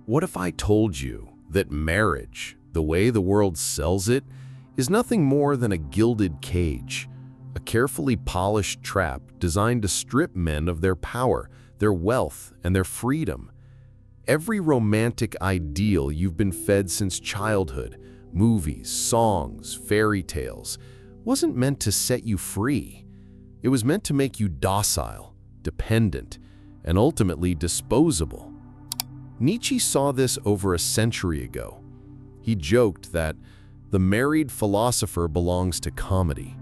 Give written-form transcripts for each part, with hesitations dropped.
What if I told you that marriage, the way the world sells it, is nothing more than a gilded cage, a carefully polished trap designed to strip men of their power, their wealth, and their freedom? Every romantic ideal you've been fed since childhood, movies, songs, fairy tales, wasn't meant to set you free. It was meant to make you docile, dependent, and ultimately disposable. Nietzsche saw this over a century ago. He joked that the married philosopher belongs to comedy,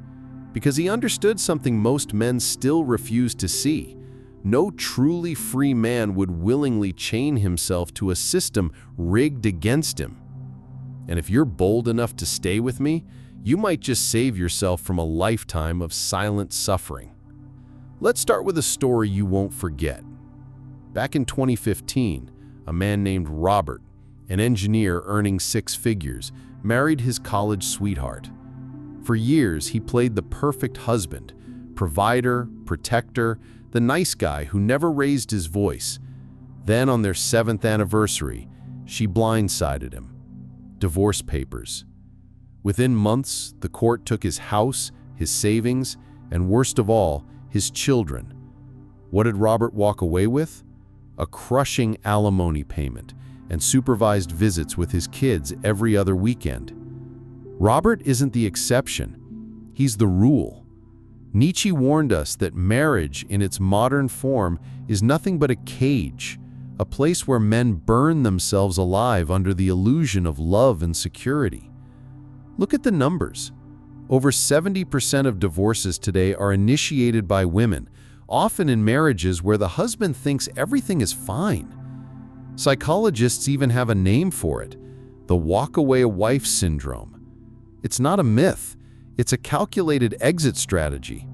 because he understood something most men still refuse to see. No truly free man would willingly chain himself to a system rigged against him. And if you're bold enough to stay with me, you might just save yourself from a lifetime of silent suffering. Let's start with a story you won't forget. Back in 2015, a man named Robert, an engineer earning 6 figures, married his college sweetheart. For years, he played the perfect husband, provider, protector, the nice guy who never raised his voice. Then, on their 7th anniversary, she blindsided him. Divorce papers. Within months, the court took his house, his savings, and worst of all, his children. What did Robert walk away with? A crushing alimony payment and supervised visits with his kids every other weekend. Robert isn't the exception, he's the rule. Nietzsche warned us that marriage in its modern form is nothing but a cage, a place where men burn themselves alive under the illusion of love and security. Look at the numbers. Over 70% of divorces today are initiated by women, often in marriages where the husband thinks everything is fine. Psychologists even have a name for it, the walk-away wife syndrome. It's not a myth, it's a calculated exit strategy.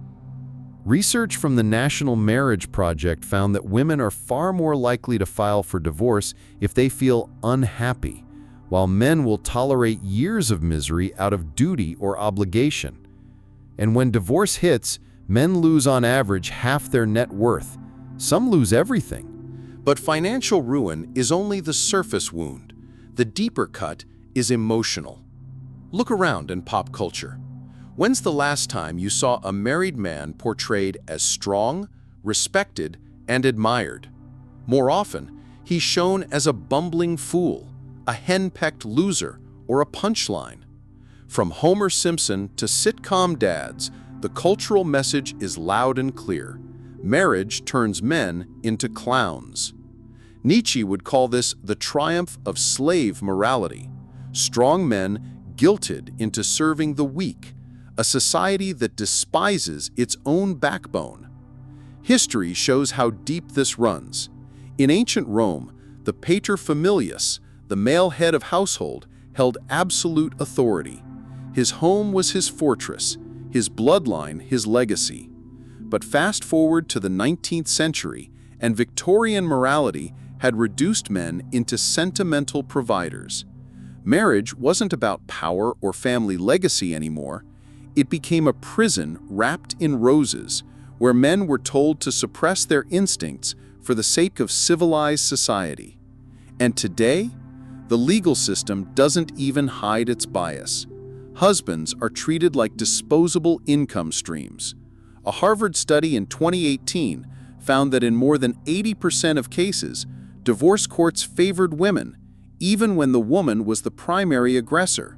Research from the National Marriage Project found that women are far more likely to file for divorce if they feel unhappy, while men will tolerate years of misery out of duty or obligation. And when divorce hits, men lose on average half their net worth. Some lose everything. But financial ruin is only the surface wound. The deeper cut is emotional. Look around in pop culture. When's the last time you saw a married man portrayed as strong, respected, and admired? More often, he's shown as a bumbling fool, a henpecked loser, or a punchline. From Homer Simpson to sitcom dads, the cultural message is loud and clear. Marriage turns men into clowns. Nietzsche would call this the triumph of slave morality. Strong men guilted into serving the weak, a society that despises its own backbone. History shows how deep this runs. In ancient Rome, the paterfamilias, the male head of household, held absolute authority. His home was his fortress, his bloodline his legacy. But fast forward to the 19th century, and Victorian morality had reduced men into sentimental providers. Marriage wasn't about power or family legacy anymore. It became a prison wrapped in roses, where men were told to suppress their instincts for the sake of civilized society. And today, the legal system doesn't even hide its bias. Husbands are treated like disposable income streams. A Harvard study in 2018 found that in more than 80% of cases, divorce courts favored women, even when the woman was the primary aggressor.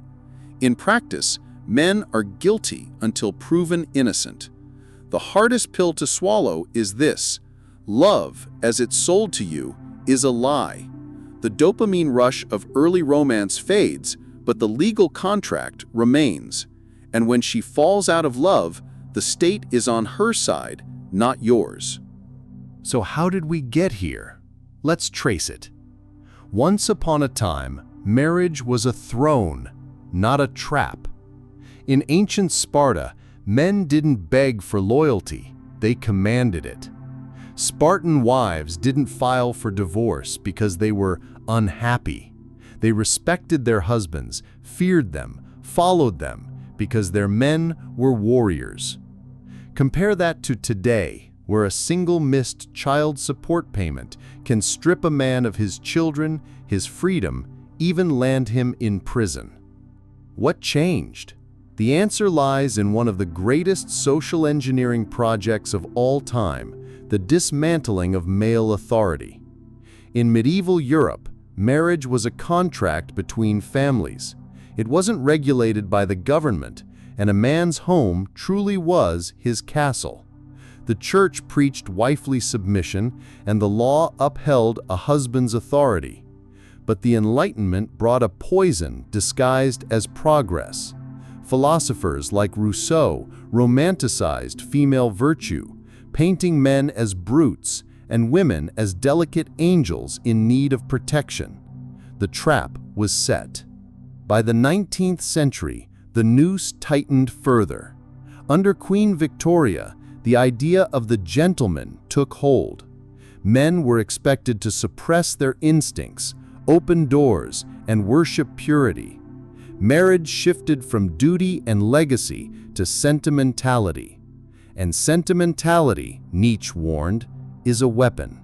In practice, men are guilty until proven innocent. The hardest pill to swallow is this: love, as it's sold to you, is a lie. The dopamine rush of early romance fades, but the legal contract remains. And when she falls out of love, the state is on her side, not yours. So how did we get here? Let's trace it. Once upon a time, marriage was a throne, not a trap. In ancient Sparta, men didn't beg for loyalty, they commanded it. Spartan wives didn't file for divorce because they were unhappy. They respected their husbands, feared them, followed them, because their men were warriors. Compare that to today, where a single missed child support payment can strip a man of his children, his freedom, even land him in prison. What changed? The answer lies in one of the greatest social engineering projects of all time, the dismantling of male authority. In medieval Europe, marriage was a contract between families. It wasn't regulated by the government, and a man's home truly was his castle. The church preached wifely submission, and the law upheld a husband's authority. But the Enlightenment brought a poison disguised as progress. Philosophers like Rousseau romanticized female virtue, painting men as brutes and women as delicate angels in need of protection. The trap was set. By the 19th century, the noose tightened further. Under Queen Victoria, the idea of the gentleman took hold. Men were expected to suppress their instincts, open doors, and worship purity. Marriage shifted from duty and legacy to sentimentality. And sentimentality, Nietzsche warned, is a weapon.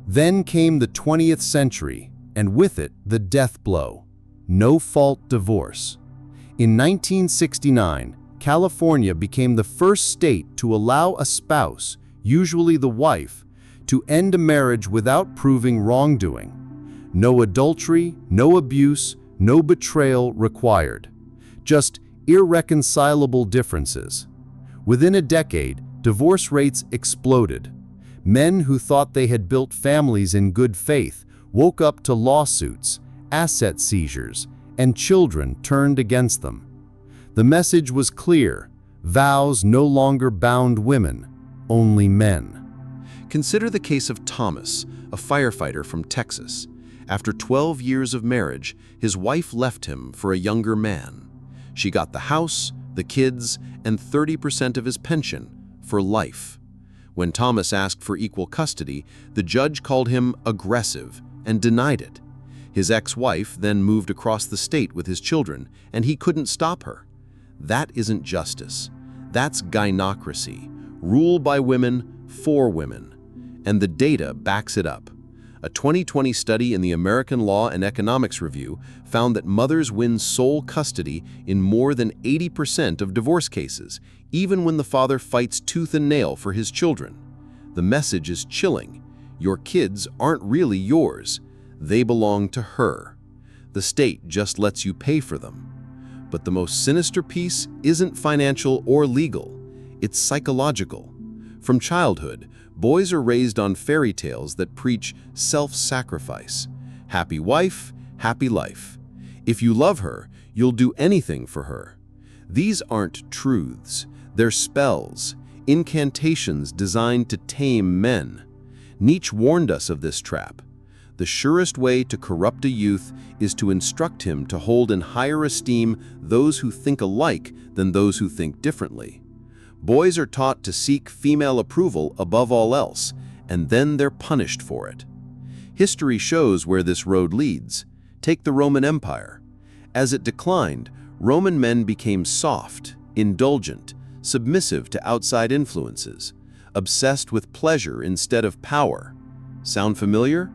Then came the 20th century, and with it the death blow: no-fault divorce. In 1969, California became the first state to allow a spouse, usually the wife, to end a marriage without proving wrongdoing. No adultery, no abuse, no betrayal required. Just irreconcilable differences. Within a decade, divorce rates exploded. Men who thought they had built families in good faith woke up to lawsuits, asset seizures, and children turned against them. The message was clear: vows no longer bound women, only men. Consider the case of Thomas, a firefighter from Texas. After 12 years of marriage, his wife left him for a younger man. She got the house, the kids, and 30% of his pension for life. When Thomas asked for equal custody, the judge called him aggressive and denied it. His ex-wife then moved across the state with his children, and he couldn't stop her. That isn't justice. That's gynocracy, rule by women for women. And the data backs it up. A 2020 study in the American Law and Economics Review found that mothers win sole custody in more than 80% of divorce cases, even when the father fights tooth and nail for his children. The message is chilling. Your kids aren't really yours. They belong to her. The state just lets you pay for them. But the most sinister piece isn't financial or legal. It's psychological. From childhood, boys are raised on fairy tales that preach self-sacrifice. Happy wife, happy life. If you love her, you'll do anything for her. These aren't truths. They're spells, incantations designed to tame men. Nietzsche warned us of this trap. The surest way to corrupt a youth is to instruct him to hold in higher esteem those who think alike than those who think differently. Boys are taught to seek female approval above all else, and then they're punished for it. History shows where this road leads. Take the Roman Empire. As it declined, Roman men became soft, indulgent, submissive to outside influences, obsessed with pleasure instead of power. Sound familiar?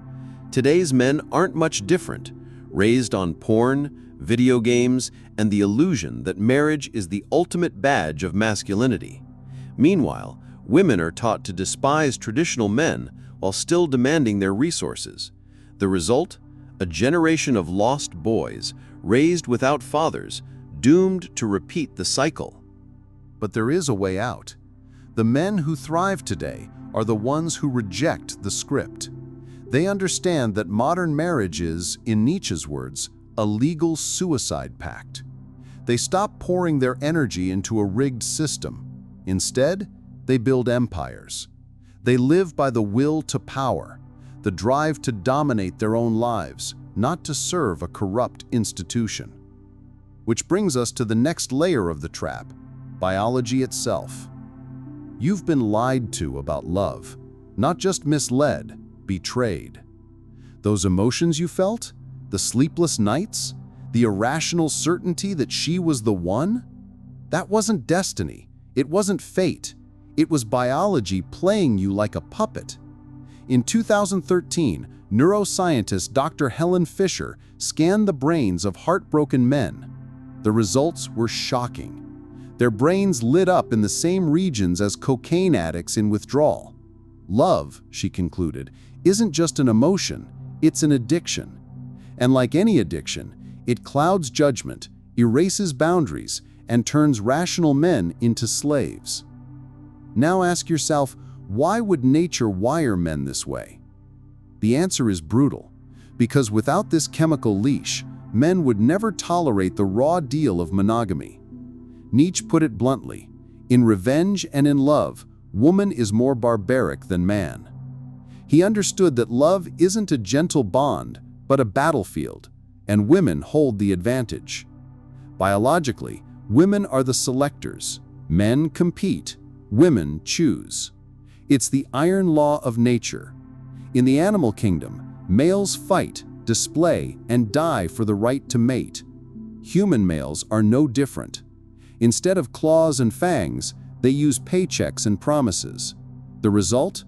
Today's men aren't much different, raised on porn, video games, and the illusion that marriage is the ultimate badge of masculinity. Meanwhile, women are taught to despise traditional men while still demanding their resources. The result? A generation of lost boys, raised without fathers, doomed to repeat the cycle. But there is a way out. The men who thrive today are the ones who reject the script. They understand that modern marriage is, in Nietzsche's words, a legal suicide pact. They stop pouring their energy into a rigged system. Instead, they build empires. They live by the will to power, the drive to dominate their own lives, not to serve a corrupt institution. Which brings us to the next layer of the trap: biology itself. You've been lied to about love, not just misled, betrayed. Those emotions you felt? The sleepless nights? The irrational certainty that she was the one? That wasn't destiny. It wasn't fate. It was biology playing you like a puppet. In 2013, neuroscientist Dr. Helen Fisher scanned the brains of heartbroken men. The results were shocking. Their brains lit up in the same regions as cocaine addicts in withdrawal. Love, she concluded, isn't just an emotion, it's an addiction. And like any addiction, it clouds judgment, erases boundaries, and turns rational men into slaves. Now ask yourself, why would nature wire men this way? The answer is brutal, because without this chemical leash, men would never tolerate the raw deal of monogamy. Nietzsche put it bluntly, in revenge and in love, woman is more barbaric than man. He understood that love isn't a gentle bond, but a battlefield, and women hold the advantage. Biologically, women are the selectors. Men compete, women choose. It's the iron law of nature. In the animal kingdom, males fight, display, and die for the right to mate. Human males are no different. Instead of claws and fangs, they use paychecks and promises. The result?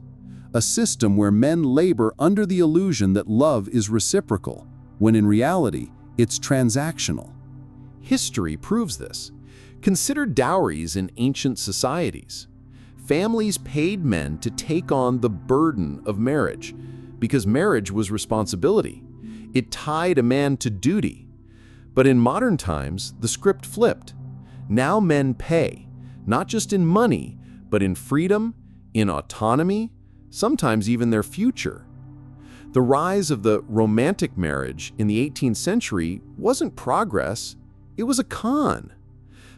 A system where men labor under the illusion that love is reciprocal, when in reality, it's transactional. History proves this. Consider dowries in ancient societies. Families paid men to take on the burden of marriage because marriage was responsibility. It tied a man to duty. But in modern times, the script flipped. Now men pay, not just in money, but in freedom, in autonomy, sometimes even their future. The rise of the romantic marriage in the 18th century wasn't progress, it was a con.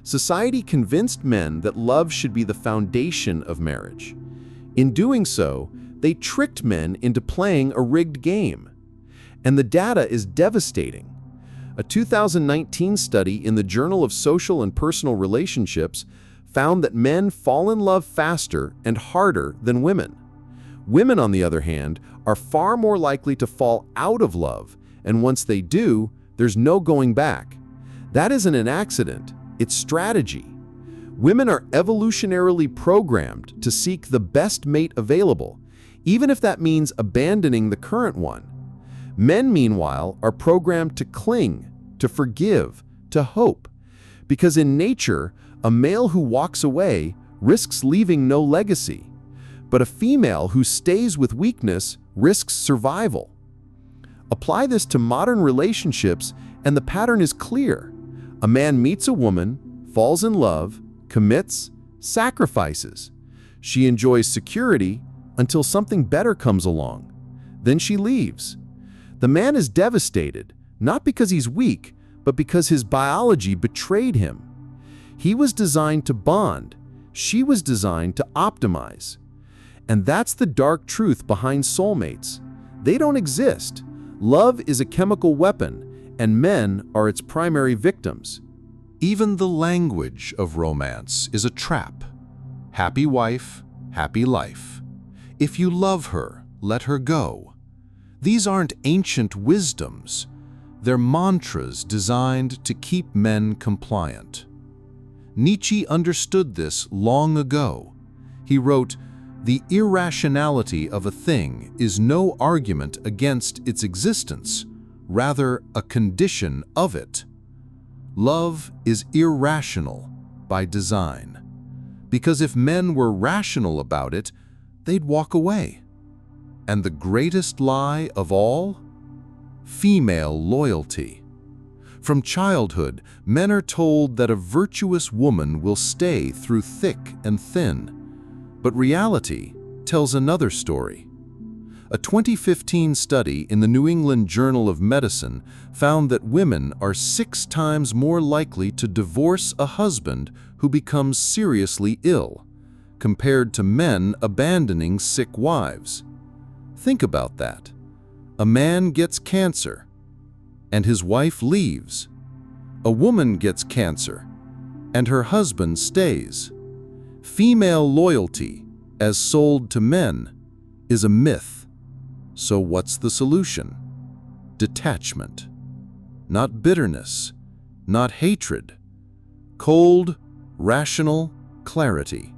Society convinced men that love should be the foundation of marriage. In doing so, they tricked men into playing a rigged game. And the data is devastating. A 2019 study in the Journal of Social and Personal Relationships found that men fall in love faster and harder than women. Women, on the other hand, are far more likely to fall out of love, and once they do, there's no going back. That isn't an accident, it's strategy. Women are evolutionarily programmed to seek the best mate available, even if that means abandoning the current one. Men, meanwhile, are programmed to cling, to forgive, to hope. Because in nature, a male who walks away risks leaving no legacy. But a female who stays with weakness risks survival. Apply this to modern relationships, and the pattern is clear. A man meets a woman, falls in love, commits, sacrifices. She enjoys security until something better comes along. Then she leaves. The man is devastated, not because he's weak, but because his biology betrayed him. He was designed to bond. She was designed to optimize. And that's the dark truth behind soulmates. They don't exist. Love is a chemical weapon, and men are its primary victims. Even the language of romance is a trap. Happy wife, happy life. If you love her, let her go. These aren't ancient wisdoms. They're mantras designed to keep men compliant. Nietzsche understood this long ago. He wrote, "The irrationality of a thing is no argument against its existence, rather a condition of it." Love is irrational by design, because if men were rational about it, they'd walk away. And the greatest lie of all? Female loyalty. From childhood, men are told that a virtuous woman will stay through thick and thin. But reality tells another story. A 2015 study in the New England Journal of Medicine found that women are 6 times more likely to divorce a husband who becomes seriously ill, compared to men abandoning sick wives. Think about that. A man gets cancer, and his wife leaves. A woman gets cancer, and her husband stays. Female loyalty, as sold to men, is a myth. So what's the solution? Detachment. Not bitterness, not hatred. Cold, rational clarity.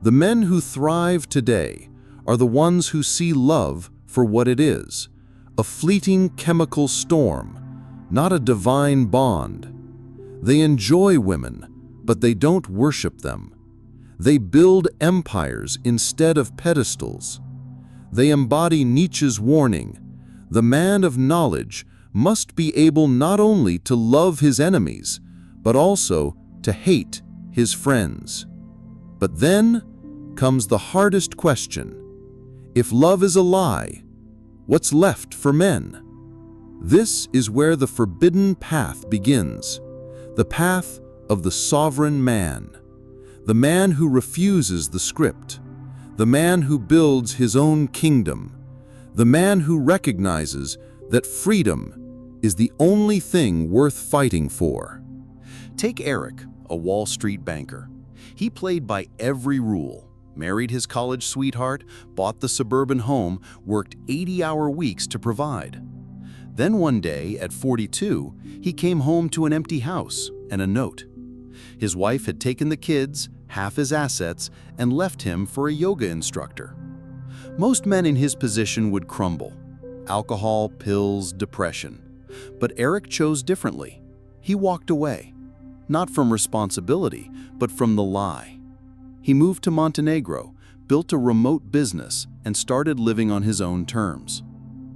The men who thrive today are the ones who see love for what it is, a fleeting chemical storm, not a divine bond. They enjoy women, but they don't worship them. They build empires instead of pedestals. They embody Nietzsche's warning: the man of knowledge must be able not only to love his enemies, but also to hate his friends. But then comes the hardest question. If love is a lie, what's left for men? This is where the forbidden path begins, the path of the sovereign man, the man who refuses the script, the man who builds his own kingdom, the man who recognizes that freedom is the only thing worth fighting for. Take Eric, a Wall Street banker. He played by every rule, married his college sweetheart, bought the suburban home, worked 80-hour weeks to provide. Then one day, at 42, he came home to an empty house and a note. His wife had taken the kids, half his assets, and left him for a yoga instructor. Most men in his position would crumble. Alcohol, pills, depression. But Eric chose differently. He walked away. Not from responsibility, but from the lie. He moved to Montenegro, built a remote business, and started living on his own terms.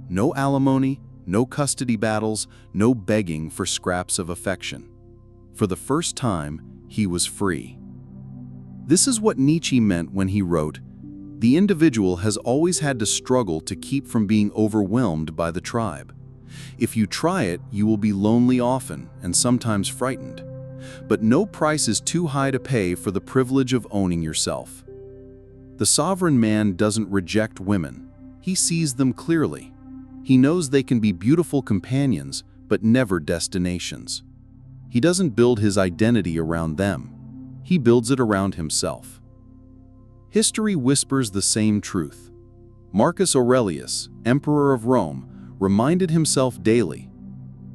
No alimony, no custody battles, no begging for scraps of affection. For the first time, he was free. This is what Nietzsche meant when he wrote, "The individual has always had to struggle to keep from being overwhelmed by the tribe. If you try it, you will be lonely often and sometimes frightened. But no price is too high to pay for the privilege of owning yourself." The sovereign man doesn't reject women. He sees them clearly. He knows they can be beautiful companions, but never destinations. He doesn't build his identity around them. He builds it around himself. History whispers the same truth. Marcus Aurelius, Emperor of Rome, reminded himself daily,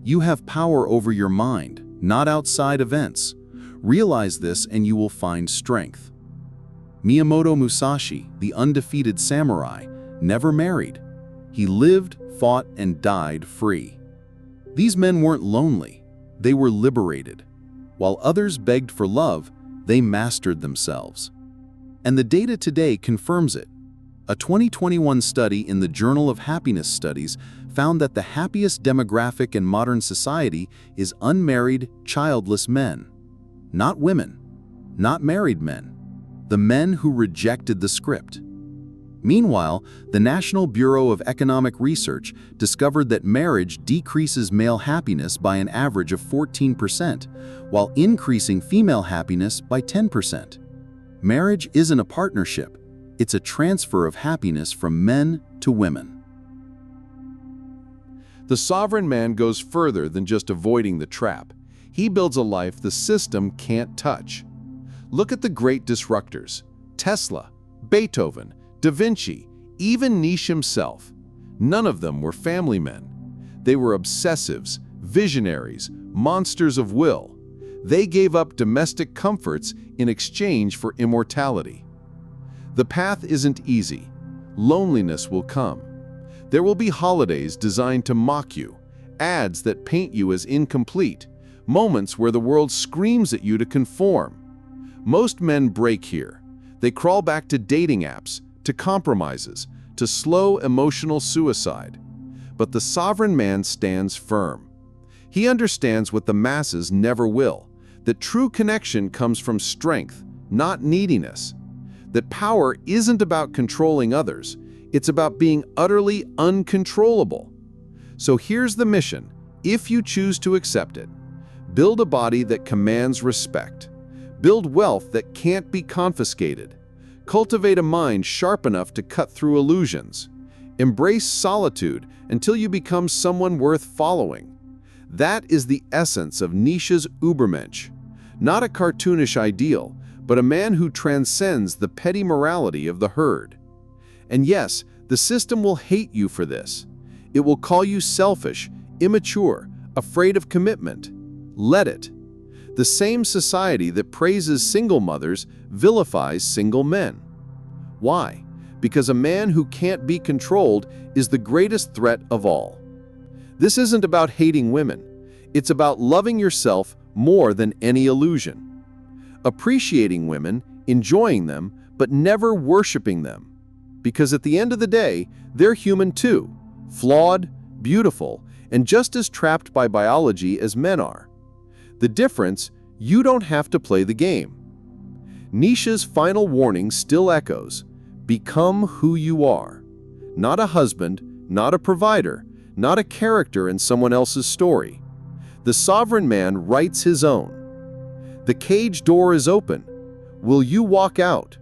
"You have power over your mind, not outside events. Realize this and you will find strength." Miyamoto Musashi, the undefeated samurai, never married. He lived, fought, and died free. These men weren't lonely. They were liberated. While others begged for love, they mastered themselves. And the data today confirms it. A 2021 study in the Journal of Happiness Studies found that the happiest demographic in modern society is unmarried, childless men. Not women, not married men, the men who rejected the script. Meanwhile, the National Bureau of Economic Research discovered that marriage decreases male happiness by an average of 14%, while increasing female happiness by 10%. Marriage isn't a partnership, it's a transfer of happiness from men to women. The sovereign man goes further than just avoiding the trap. He builds a life the system can't touch. Look at the great disruptors: Tesla, Beethoven, Da Vinci, even Nietzsche himself. None of them were family men. They were obsessives, visionaries, monsters of will. They gave up domestic comforts in exchange for immortality. The path isn't easy. Loneliness will come. There will be holidays designed to mock you, ads that paint you as incomplete, moments where the world screams at you to conform. Most men break here. They crawl back to dating apps, to compromises, to slow emotional suicide. But the sovereign man stands firm. He understands what the masses never will, that true connection comes from strength, not neediness. That power isn't about controlling others, it's about being utterly uncontrollable. So here's the mission, if you choose to accept it. Build a body that commands respect. Build wealth that can't be confiscated. Cultivate a mind sharp enough to cut through illusions. Embrace solitude until you become someone worth following. That is the essence of Nietzsche's Übermensch. Not a cartoonish ideal, but a man who transcends the petty morality of the herd. And yes, the system will hate you for this. It will call you selfish, immature, afraid of commitment. Let it. The same society that praises single mothers vilifies single men. Why? Because a man who can't be controlled is the greatest threat of all. This isn't about hating women. It's about loving yourself more than any illusion. Appreciating women, enjoying them, but never worshiping them. Because at the end of the day, they're human too, flawed, beautiful, and just as trapped by biology as men are. The difference, you don't have to play the game. Nietzsche's final warning still echoes: become who you are. Not a husband, not a provider, not a character in someone else's story. The sovereign man writes his own. The cage door is open. Will you walk out?